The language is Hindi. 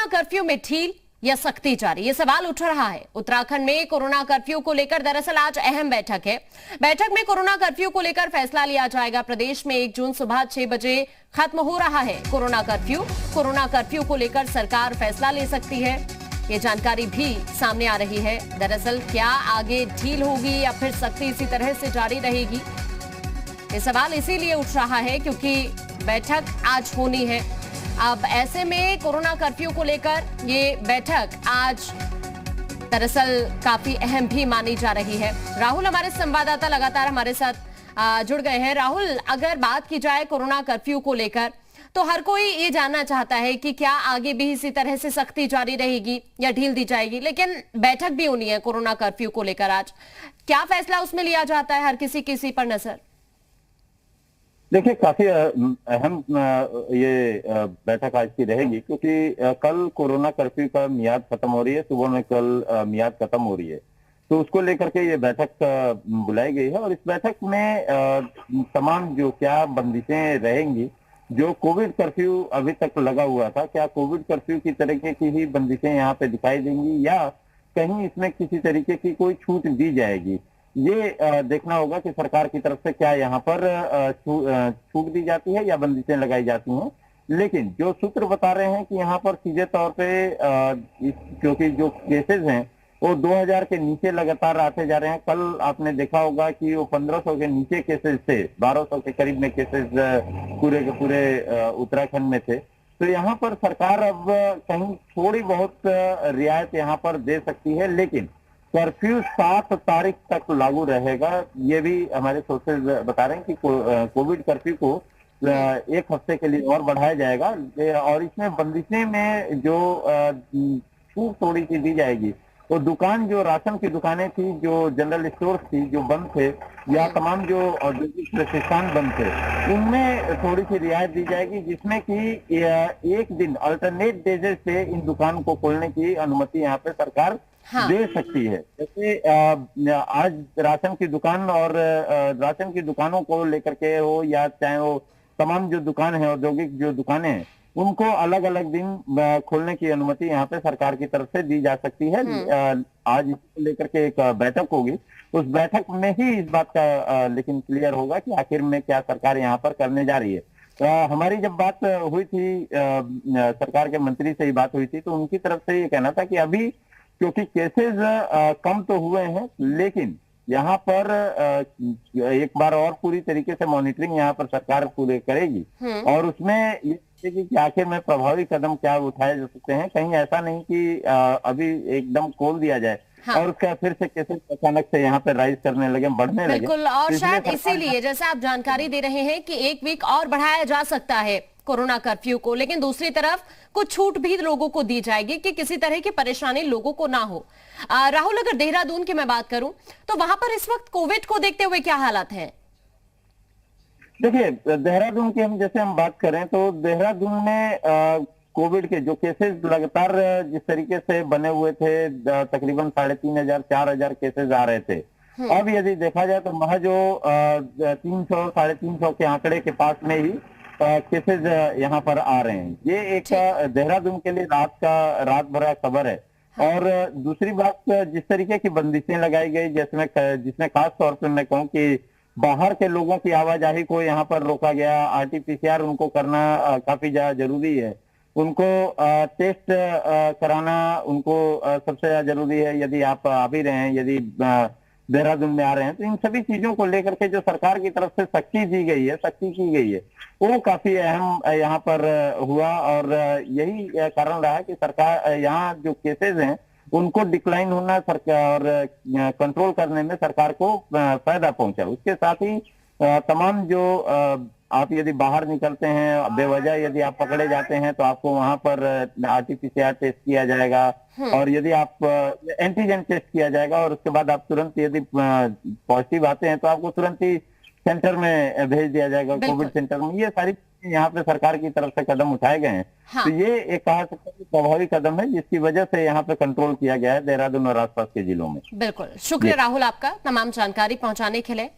कोरोना कर्फ्यू में ढील या सख्ती जारी, ये सवाल उठ रहा है। उत्तराखंड में कोरोना कर्फ्यू को लेकर दरअसल आज अहम बैठक है। बैठक में कोरोना कर्फ्यू को लेकर फैसला लिया जाएगा। प्रदेश में 1 जून सुबह 6 बजे खत्म हो रहा है कोरोना कर्फ्यू। कोरोना कर्फ्यू को लेकर सरकार फैसला ले सकती है, ये जानकारी भी सामने आ रही है। दरअसल क्या आगे ढील होगी या फिर सख्ती इसी तरह से जारी रहेगी, ये सवाल इसीलिए उठ रहा है क्योंकि बैठक आज होनी है। अब ऐसे में कोरोना कर्फ्यू को लेकर ये बैठक आज दरअसल काफी अहम भी मानी जा रही है। राहुल हमारे संवाददाता लगातार हमारे साथ जुड़ गए हैं। राहुल, अगर बात की जाए कोरोना कर्फ्यू को लेकर तो हर कोई ये जानना चाहता है कि क्या आगे भी इसी तरह से सख्ती जारी रहेगी या ढील दी जाएगी, लेकिन बैठक भी होनी है कोरोना कर्फ्यू को लेकर। आज क्या फैसला उसमें लिया जाता है, हर किसी पर नजर। देखिए, काफी अहम ये बैठक आज की रहेगी क्योंकि कल कोरोना कर्फ्यू का मियाद खत्म हो रही है। सुबह में कल मियाद खत्म हो रही है, तो उसको लेकर के ये बैठक बुलाई गई है। और इस बैठक में तमाम जो क्या बंदिशें रहेंगी, जो कोविड कर्फ्यू अभी तक लगा हुआ था, क्या कोविड कर्फ्यू की तरीके की ही बंदिशें यहाँ पे दिखाई देंगी या कहीं इसमें किसी तरीके की कोई छूट दी जाएगी, ये देखना होगा कि सरकार की तरफ से क्या यहाँ पर छूट दी जाती है या बंदिशें लगाई जाती हैं। लेकिन जो सूत्र बता रहे हैं कि यहाँ पर सीधे तौर पे क्योंकि जो केसेस हैं वो 2000 के नीचे लगातार आते जा रहे हैं। कल आपने देखा होगा कि वो 1500 के नीचे केसेस थे, 1200 के करीब में केसेस पूरे के पूरे उत्तराखंड में थे। तो यहाँ पर सरकार अब कहीं थोड़ी बहुत रियायत यहाँ पर दे सकती है, लेकिन कर्फ्यू 7 तारीख तक लागू रहेगा। ये भी हमारे सोर्सेज बता रहे हैं कि कोविड कर्फ्यू को 1 हफ्ते के लिए और बढ़ाया जाएगा और इसमें बंदिशें में जो छूट थोड़ी सी दी जाएगी, वो दुकान जो राशन की दुकानें थी, जो जनरल स्टोर थी जो बंद थे, या तमाम जो औद्योगिक प्रतिष्ठान बंद थे, उनमें थोड़ी सी रियायत दी जाएगी, जिसमें कि एक दिन अल्टरनेट डेज से इन दुकान को खोलने की अनुमति यहाँ पे सरकार दे सकती है। जैसे आज राशन की दुकान और राशन की दुकानों को लेकर के हो या चाहे वो तमाम जो दुकान है, औद्योगिक जो दुकानें हैं, उनको अलग अलग दिन खोलने की अनुमति यहाँ पे सरकार की तरफ से दी जा सकती है। आज इसको लेकर के एक बैठक होगी, उस बैठक में ही इस बात का लेकिन क्लियर होगा कि आखिर में क्या सरकार यहाँ पर करने जा रही है। हमारी जब बात हुई थी, सरकार के मंत्री से ही बात हुई थी, तो उनकी तरफ से ये कहना था कि अभी क्योंकि केसेस कम तो हुए हैं, लेकिन यहाँ पर एक बार और पूरी तरीके से मॉनिटरिंग यहाँ पर सरकार पूरे करेगी और उसमें ये कि आखिर में प्रभावी कदम क्या उठाए जा सकते हैं। कहीं ऐसा नहीं कि अभी एकदम खोल दिया जाए और उसका फिर से केसेस अचानक से यहाँ पे राइज करने लगे, बढ़ने लगे। बिल्कुल, और शायद इसीलिए जैसे आप जानकारी दे रहे हैं कि 1 वीक और बढ़ाया जा सकता है कोरोना कर्फ्यू को, लेकिन दूसरी तरफ कुछ छूट भी लोगों को दी जाएगी कि किसी तरह की परेशानी लोगों को ना हो। राहुल, अगर देहरादून की मैं बात करूं तो वहां पर इस वक्त कोविड को देखते हुए क्या हालात हैं? देखिए, देहरादून की हम बात करें तो देहरादून में कोविड के जो केसेस लगातार जिस तरीके से बने हुए थे, तकरीबन 3500 4000 केसेस आ रहे थे। अब यदि देखा जाए तो महज जो 300 350 के आंकड़े के पास में ही केसेस यहाँ पर आ रहे हैं। ये एक देहरादून के लिए रात भर खबर है। और दूसरी बात, जिस तरीके की बंदिशें लगाई गई, जिसमें खास तौर पर मैं कहूँ कि बाहर के लोगों की आवाजाही को यहाँ पर रोका गया। RT-PCR उनको करना काफी ज्यादा जरूरी है, उनको टेस्ट कराना उनको सबसे ज्यादा जरूरी है। यदि आप आ भी रहे हैं, यदि देहरादून में आ रहे हैं, तो इन सभी चीजों को लेकर के जो सरकार की तरफ से सख्ती की गई है, वो काफी अहम यहाँ पर हुआ। और यही कारण रहा है कि सरकार यहाँ जो केसेस हैं उनको डिक्लाइन होना सरकार और कंट्रोल करने में सरकार को फायदा पहुंचा। उसके साथ ही तमाम जो आप यदि बाहर निकलते हैं बेवजह, यदि आप पकड़े जाते हैं तो आपको वहां पर RT-PCR टेस्ट किया जाएगा और यदि आप एंटीजन टेस्ट किया जाएगा और उसके बाद आप तुरंत यदि पॉजिटिव आते हैं तो आपको तुरंत ही सेंटर में भेज दिया जाएगा, कोविड सेंटर में। ये सारी यहाँ पे सरकार की तरफ से कदम उठाए गए हैं। तो ये एक कहा सकते हैं प्रभावी कदम है, जिसकी वजह से यहाँ पे कंट्रोल किया गया है देहरादून और आसपास के जिलों में। बिल्कुल, शुक्रिया राहुल आपका तमाम जानकारी पहुंचाने के लिए।